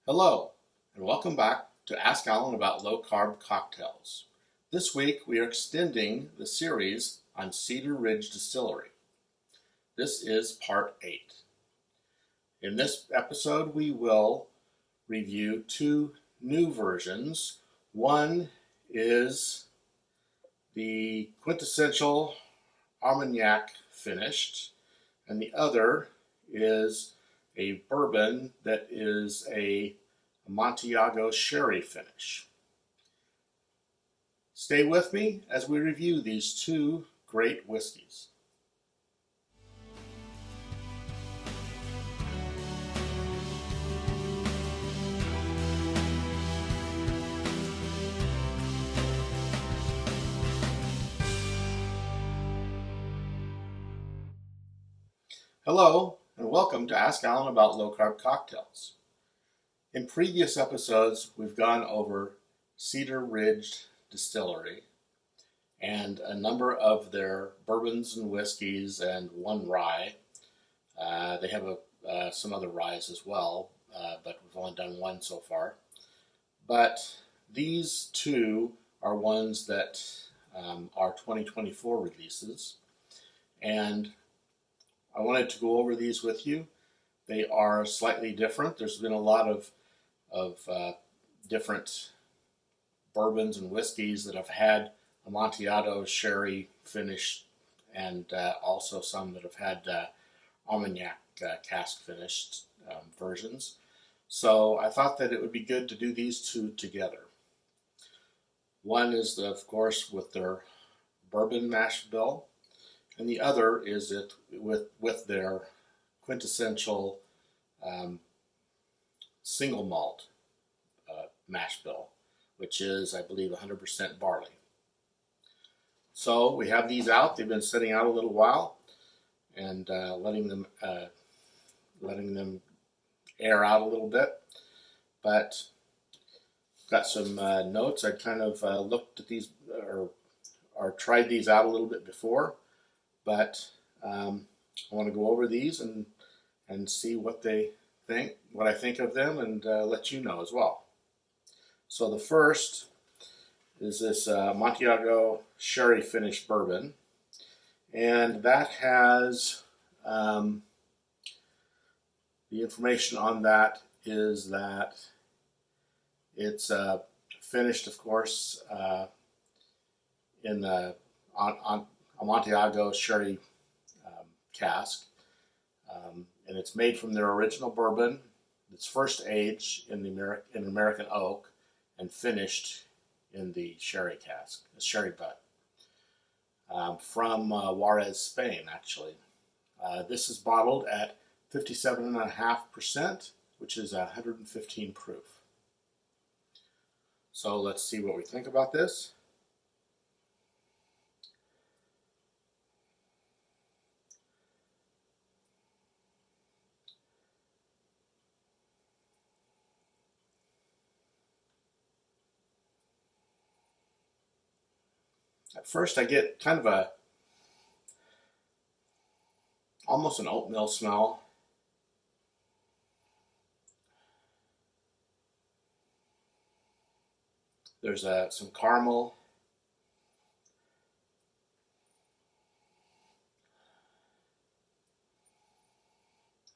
Hello, and welcome back to Ask Alan About Low Carb Cocktails. This week we are extending the series on Cedar Ridge Distillery. This is part 8. In this episode we will review two new versions. One is the QuentEssential Armagnac Finished, and the other is a bourbon that is a Amontillado Sherry Finish. Stay with me as we review these two great whiskeys. Hello, and welcome to Ask Alan About Low Carb Cocktails. In previous episodes, we've gone over Cedar Ridge Distillery and a number of their bourbons and whiskeys and one rye. They have some other ryes as well, but we've only done one so far. But these two are ones that are 2024 releases, and I wanted to go over these with you. They are slightly different. There's been a lot of different bourbons and whiskeys that have had Amontillado Sherry Finished, and also some that have had Armagnac Cask Finished versions. So I thought that it would be good to do these two together. One is, of course, with their bourbon mash bill, and the other is with their QuentEssential single malt mash bill, which is, I believe, 100% barley. So we have these out. They've been sitting out a little while, and letting them air out a little bit. But got some notes. I kind of looked at these or tried these out a little bit before, but I want to go over these and see what I think of them, and let you know as well. So the first is this Amontillado Sherry Finished Bourbon, and that has the information on that is that it's finished, of course, in the on Amontillado Sherry Cask, and it's made from their original bourbon. It's first aged in American oak and finished in the sherry cask, the Sherry Butt, from Jerez, Spain, actually. This is bottled at 57.5%, which is 115 proof. So let's see what we think about this. At first I get kind of almost an oatmeal smell. There's some caramel.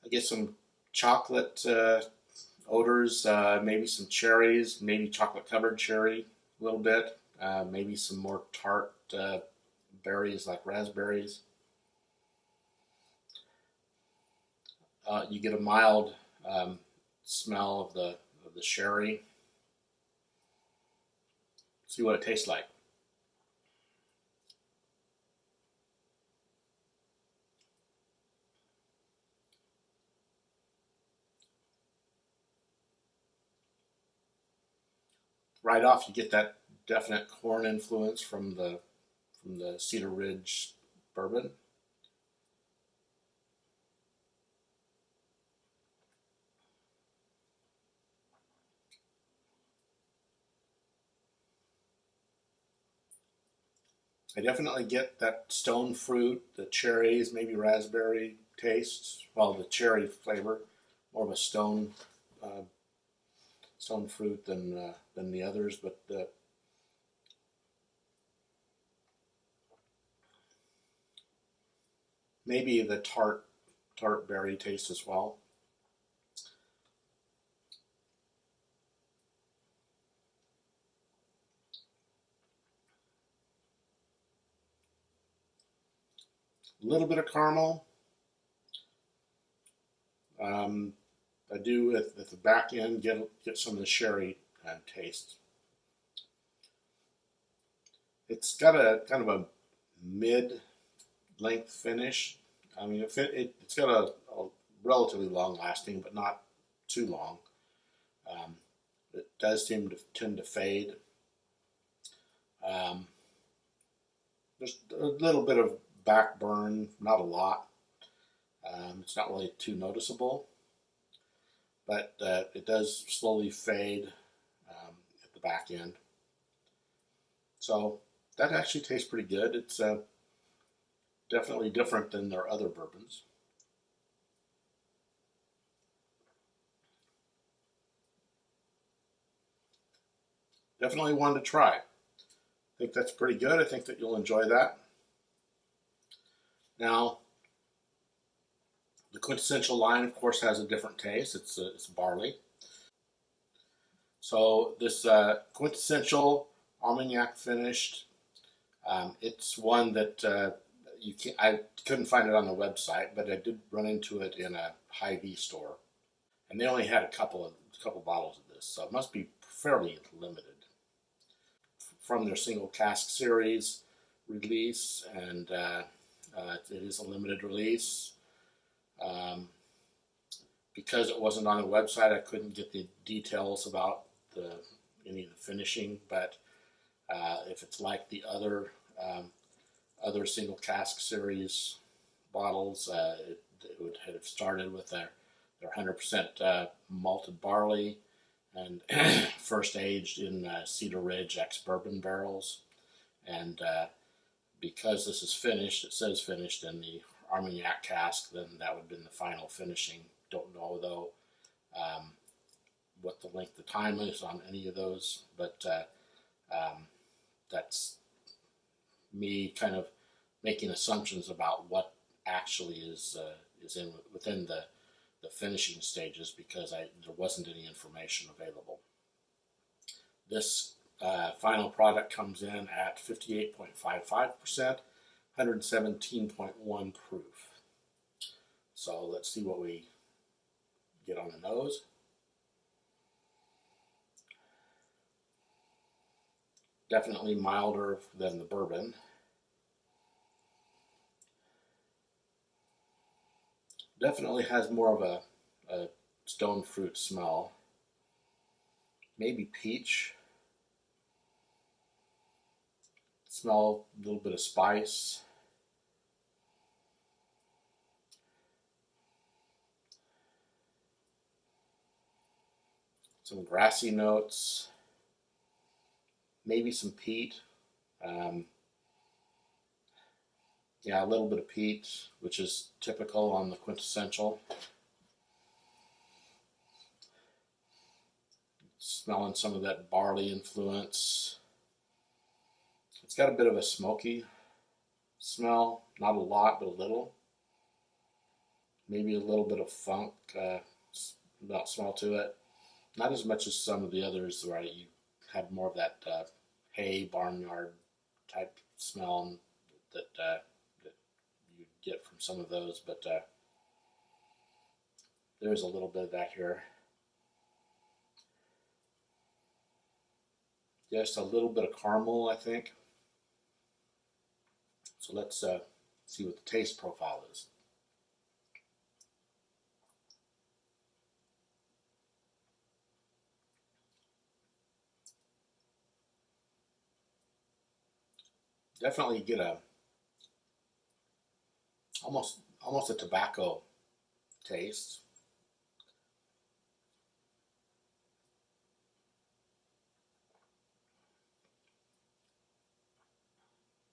I get some chocolate odors, maybe some cherries, maybe chocolate covered cherry a little bit. Maybe some more tart berries like raspberries. You get a mild smell of the sherry. See what it tastes like. Right off, you get that definite corn influence from the Cedar Ridge bourbon. I definitely get that stone fruit, the cherries, maybe raspberry taste. Well, the cherry flavor, more of a stone stone fruit than the others, but maybe the tart berry taste as well. A little bit of caramel. I do at the back end get some of the sherry taste. It's got a kind of a mid-length finish. I mean, it's got a relatively long lasting, but not too long. It does tend to fade. There's a little bit of back burn, not a lot. It's not really too noticeable, but it does slowly fade at the back end. So that actually tastes pretty good. It's definitely different than their other bourbons. Definitely one to try. I think that's pretty good. I think that you'll enjoy that. Now, the QuentEssential line, of course, has a different taste. It's barley. So this QuentEssential Armagnac Finished, it's one that I couldn't find it on the website, but I did run into it in a Hy-Vee store, and they only had a couple bottles of this, so it must be fairly limited. From their single cask series release, and it is a limited release. Because it wasn't on the website, I couldn't get the details about any of the finishing, but if it's like the other single cask series bottles, it would have started with their 100% malted barley and first aged in Cedar Ridge ex-bourbon barrels. And because this is finished, it says finished in the Armagnac cask, then that would have been the final finishing. Don't know though what the length of time is on any of those, but that's me kind of making assumptions about what actually is within the finishing stages, because there wasn't any information available. This final product comes in at 58.55%, 117.1 proof. So let's see what we get on the nose. Definitely milder than the bourbon. Definitely has more of a stone fruit smell. Maybe peach. Smell a little bit of spice. Some grassy notes. Maybe some peat. Yeah, a little bit of peat, which is typical on the QuentEssential. Smelling some of that barley influence. It's got a bit of a smoky smell, not a lot, but a little. Maybe a little bit of funk smell to it. Not as much as some of the others, right? You had more of that hay, barnyard type smell that you get from some of those, but there's a little bit of that here. Just a little bit of caramel, I think. So let's see what the taste profile is. Definitely get almost a tobacco taste.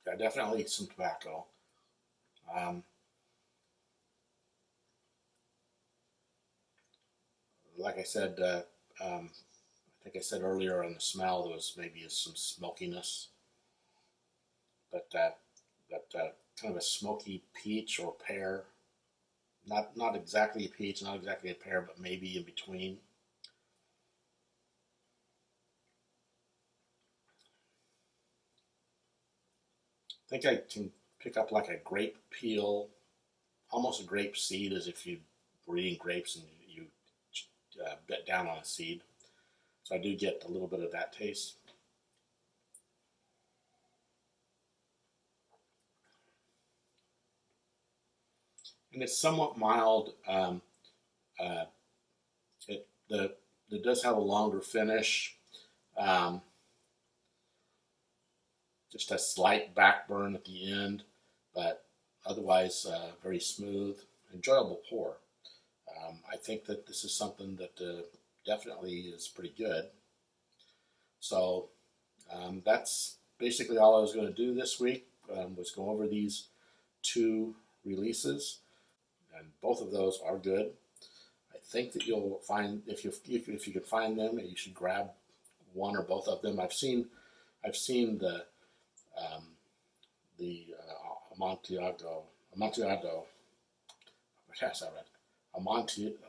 Yeah, definitely some tobacco. Like I said, think I said earlier on the smell there was maybe some smokiness, but kind of a smoky peach or pear. Not exactly a peach, not exactly a pear, but maybe in between. I think I can pick up like a grape peel, almost a grape seed, as if you were eating grapes and you bit down on a seed. So I do get a little bit of that taste. And it's somewhat mild. It does have a longer finish. Just a slight backburn at the end, but otherwise very smooth, enjoyable pour. I think that this is something that definitely is pretty good. So that's basically all I was going to do this week, was go over these two releases, and both of those are good. I think that you'll find, if you can find them, you should grab one or both of them. I've seen the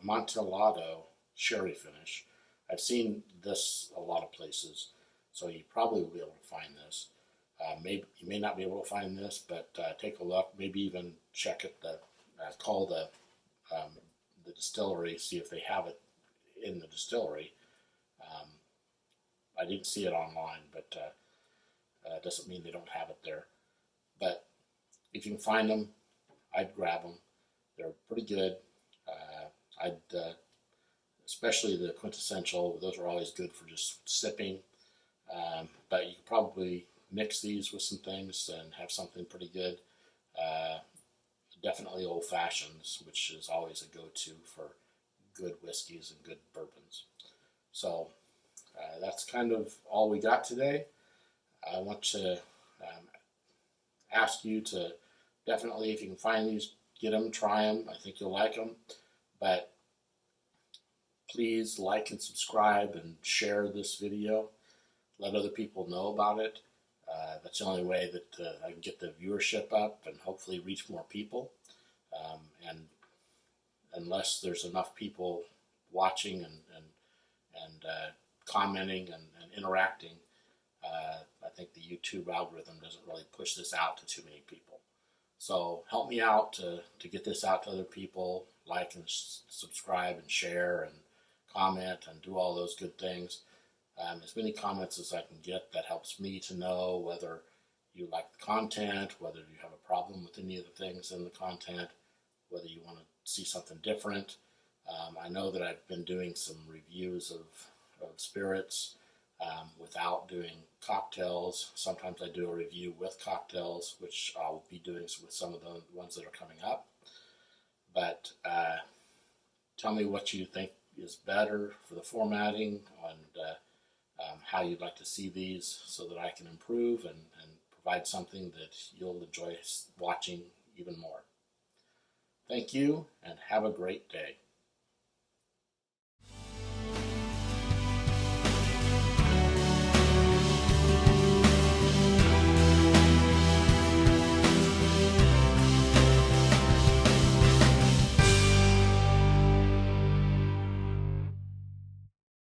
Amontillado Sherry Finish. I've seen this a lot of places, so you probably will be able to find this. Maybe you may not be able to find this, but take a look. Maybe even check at call the distillery, see if they have it in the distillery. I didn't see it online, but doesn't mean they don't have it there. But if you can find them, I'd grab them. They're pretty good. Especially the QuentEssential, those are always good for just sipping. But you can probably mix these with some things and have something pretty good. Definitely old fashions, which is always a go-to for good whiskeys and good bourbons. So that's kind of all we got today. I want to ask you to definitely, if you can find these, get them, try them. I think you'll like them. But please like and subscribe and share this video. Let other people know about it. That's the only way that I can get the viewership up and hopefully reach more people. And unless there's enough people watching and commenting and interacting, I think the YouTube algorithm doesn't really push this out to too many people. So help me out to get this out to other people. Like and subscribe and share and comment and do all those good things. As many comments as I can get, that helps me to know whether you like the content, whether you have a problem with any of the things in the content, whether you want to see something different. I know that I've been doing some reviews of spirits without doing cocktails. Sometimes I do a review with cocktails, which I'll be doing with some of the ones that are coming up. But tell me what you think is better for the formatting and how you'd like to see these so that I can improve and provide something that you'll enjoy watching even more. Thank you and have a great day.